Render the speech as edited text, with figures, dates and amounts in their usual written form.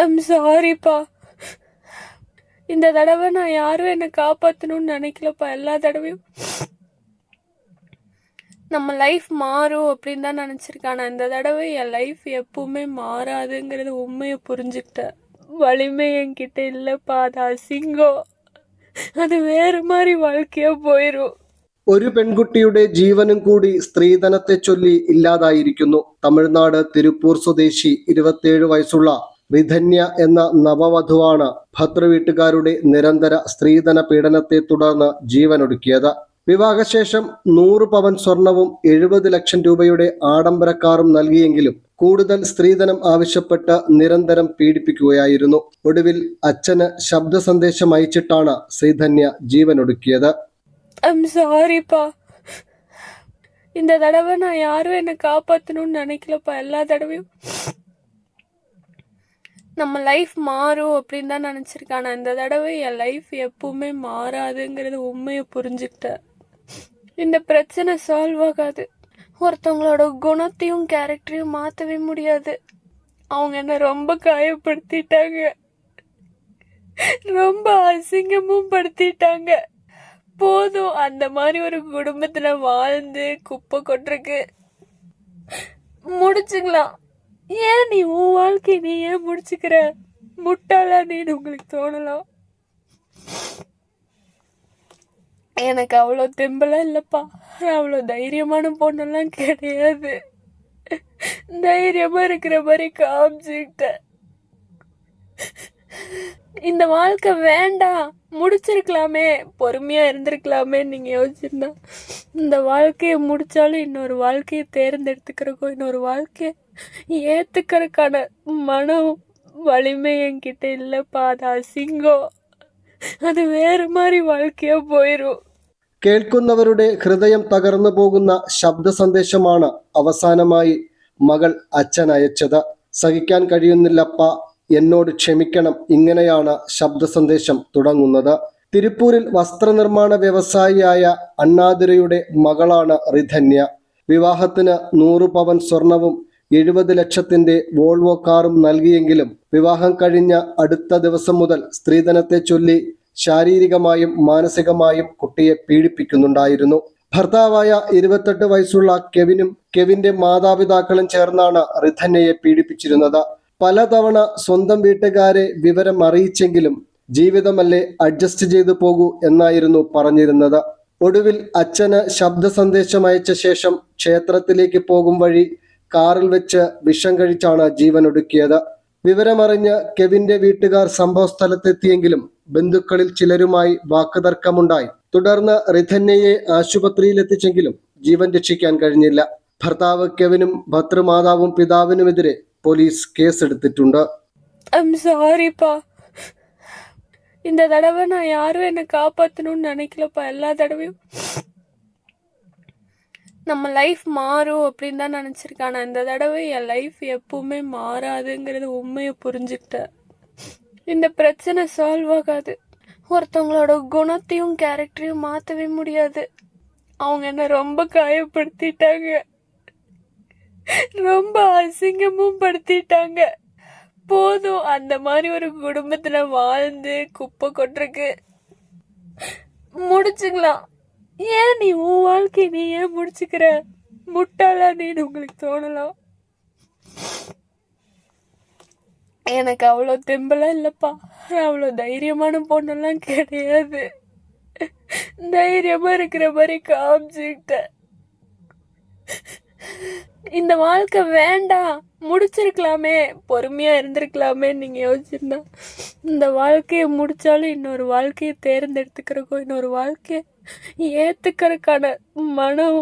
I'm சாரிப்பா. இந்த தடவை நான் யாரும் என்னை காப்பாற்றணும்னு நினைக்கலப்பா. எல்லா தடவையும் நம்ம லைஃப் மாறும் அப்படின்னு தான் நினச்சிருக்கேன். ஆனால் இந்த தடவை என் லைஃப் எப்பவுமே மாறாதுங்கிறது உண்மையை புரிஞ்சுக்கிட்டேன். வலிமை என்கிட்ட இல்லைப்பா. அது அசிங்கம். അത് വേറെ മാറി வாழ்க்கையா പോയിരും. ഒരു പെൺകുട്ടിയുടെ ജീവനും കൂടി സ്ത്രീധനത്തെ ചൊല്ലി ഇല്ലാതായിരിക്കുന്നു. തമിഴ്നാട് തിരുപ്പൂർ സ്വദേശി 27 വയസ്സുള്ള റിധന്യ എന്ന നവവധുവാണ് ഭർതൃവീട്ടുകാരുടെ നിരന്തര സ്ത്രീധന പീഡനത്തെ തുടർന്ന് ജീവനൊടുക്കിയത്. വിവാഹശേഷം 100 പവൻ സ്വർണവും 70 ലക്ഷം രൂപയുടെ ആഡംബര കാറും നൽകിയെങ്കിലും കൂടുതൽ സ്ത്രീധനം ആവശ്യപ്പെട്ട് നിരന്തരം പീഡിപ്പിക്കുകയായിരുന്നു. ഒടുവിൽ അച്ഛന് ശബ്ദ സന്ദേശം അയച്ചിട്ടാണ് ശ്രീധന്യ ജീവനൊടുക്കിയത്. ஐம் சாரிப்பா. இந்த தடவை நான் யாரும் என்னை காப்பாற்றணும்னு நினைக்கலப்பா. எல்லா தடவையும் நம்ம லைஃப் மாறும் அப்படின்னு தான் நினச்சிருக்கேன். ஆனால் இந்த தடவை என் லைஃப் எப்பவுமே மாறாதுங்கிறது உண்மையை புரிஞ்சுக்கிட்டேன். இந்த பிரச்சனை சால்வ் ஆகாது. ஒருத்தவங்களோட குணத்தையும் கேரக்டரையும் மாற்றவே முடியாது. அவங்க என்னை ரொம்ப காயப்படுத்திட்டாங்க, ரொம்ப அசிங்கமும் படுத்திட்டாங்க. போதும், அந்த மாதிரி ஒரு குடும்பத்துல வாழ்ந்து குப்பை கொட்டுறக்கு முடிச்சுக்கலாம். ஏன் நீ உன் வாழ்க்கை நீ ஏன் முடிச்சுக்கிற? முட்டாளா நீன்னு உங்களுக்கு தோணலாம். எனக்கு அவ்வளோ தெம்பெல்லாம் இல்லைப்பா. அவ்வளோ தைரியமான பொண்ணெல்லாம் கிடையாது. தைரியமா இருக்கிற மாதிரி காமிச்சுக்கிட்டேன். இந்த வாழ்க்கை வேண்டாம், முடிச்சிருக்கலாமே, பொறுமையா இருந்திருக்கலாமே நீங்க யோசிச்சிருந்தா இந்த வாழ்க்கையை முடிச்சாலும் இன்னொரு வாழ்க்கையை தேர்ந்தெடுத்துக்கிறக்கும் இன்னொரு வாழ்க்கையை ஏத்துக்கிறதுக்கான மனம் வலிமை என்கிட்ட இல்லைப்பா. அது அசிங்கம். അത് വേറെ മാറി வாழ்க்கையா പോയിരും. കേൾക്കുന്നവരുടെ ഹൃദയം തകർന്നു പോകുന്ന ശബ്ദ സന്ദേശമാണ് അവസാനമായി മകൾ അച്ഛൻ അയച്ചത്. സഹിക്കാൻ കഴിയുന്നില്ലപ്പ, എന്നോട് ക്ഷമിക്കണം. ഇങ്ങനെയാണ് ശബ്ദ സന്ദേശം തുടങ്ങുന്നത്. തിരുപ്പൂരിൽ വസ്ത്രനിർമ്മാണ വ്യവസായിയായ അണ്ണാദുരയുടെ മകളാണ് റിധന്യ. വിവാഹത്തിന് 100 പവൻ സ്വർണവും 70 ലക്ഷത്തിന്റെ വോൾവോ കാറും നൽകിയെങ്കിലും വിവാഹം കഴിഞ്ഞ അടുത്ത ദിവസം മുതൽ സ്ത്രീധനത്തെ ചൊല്ലി ശാരീരികമായും മാനസികമായും കുട്ടിയെ പീഡിപ്പിക്കുന്നുണ്ടായിരുന്നു. ഭർത്താവായ 28 വയസ്സുള്ള കെവിനും കെവിന്റെ മാതാപിതാക്കളും ചേർന്നാണ് റിധന്യയെ പീഡിപ്പിച്ചിരുന്നത്. പലതവണ സ്വന്തം വീട്ടുകാരെ വിവരം അറിയിച്ചെങ്കിലും ജീവിതമല്ലേ, അഡ്ജസ്റ്റ് ചെയ്തു പോകൂ എന്നായിരുന്നു പറഞ്ഞിരുന്നത്. ഒടുവിൽ അച്ഛന് ശബ്ദ സന്ദേശം അയച്ച ശേഷം ക്ഷേത്രത്തിലേക്ക് പോകും വഴി കാറിൽ വെച്ച് വിഷം കഴിച്ചാണ് ജീവനൊടുക്കിയത്. വിവരമറിഞ്ഞ് കെവിന്റെ വീട്ടുകാർ സംഭവ സ്ഥലത്തെത്തിയെങ്കിലും ബന്ധുക്കളിൽ ചിലരുമായി വാക്കുതർക്കമുണ്ടായി. തുടർന്ന് റിധന്യയെ ആശുപത്രിയിലെത്തിച്ചെങ്കിലും ജീവൻ രക്ഷിക്കാൻ കഴിഞ്ഞില്ല. ഭർത്താവ് കെവിനും ഭർതൃമാതാവും പിതാവിനുമെതിരെ പോലീസ് കേസെടുത്തിട്ടുണ്ട്. ஐம் சாரிப்பா. இந்த தடவை நான் யாரும் என்னை காப்பாற்றணும்னு நினைக்கலப்பா. எல்லா தடவையும் நம்ம லைஃப் மாறும் அப்படின்னு தான் நினச்சிருக்கேன். ஆனால் இந்த தடவை என் லைஃப் எப்பவுமே மாறாதுங்கிறது உண்மையை புரிஞ்சுக்கிட்டேன். இந்த பிரச்சனை சால்வ் ஆகாது. ஒருத்தவங்களோட குணத்தையும் கேரக்டரையும் மாற்றவே முடியாது. அவங்க என்னை ரொம்ப காயப்படுத்திட்டாங்க, ரொம்ப அசிங்கமும் படுத்திட்டாங்க. போதும், அந்த மாதிரி ஒரு குடும்பத்துல வாழ்ந்து குப்பை கொட்டுறக்கு முடிச்சுக்கலாம். ஏன் நீ உன் வாழ்க்கை நீ ஏன் முடிச்சுக்கிற? முட்டாளா நீன்னு உங்களுக்கு தோணலாம். எனக்கு அவ்வளோ தெம்பெல்லாம் இல்லைப்பா. அவ்வளோ தைரியமான பொண்ணெல்லாம் கிடையாது. தைரியமா இருக்கிற மாதிரி காமிச்சுக்கிட்டேன். இந்த வாழ்க்கை வேண்டாம், முடிச்சிருக்கலாமே, பொறுமையா இருந்திருக்கலாமே நீங்க யோசிச்சிருந்தா இந்த வாழ்க்கையை முடிச்சாலும் இன்னொரு வாழ்க்கையை தேர்ந்தெடுத்துக்கிறக்கும் இன்னொரு வாழ்க்கையை ஏத்துக்கிறதுக்கான மனம்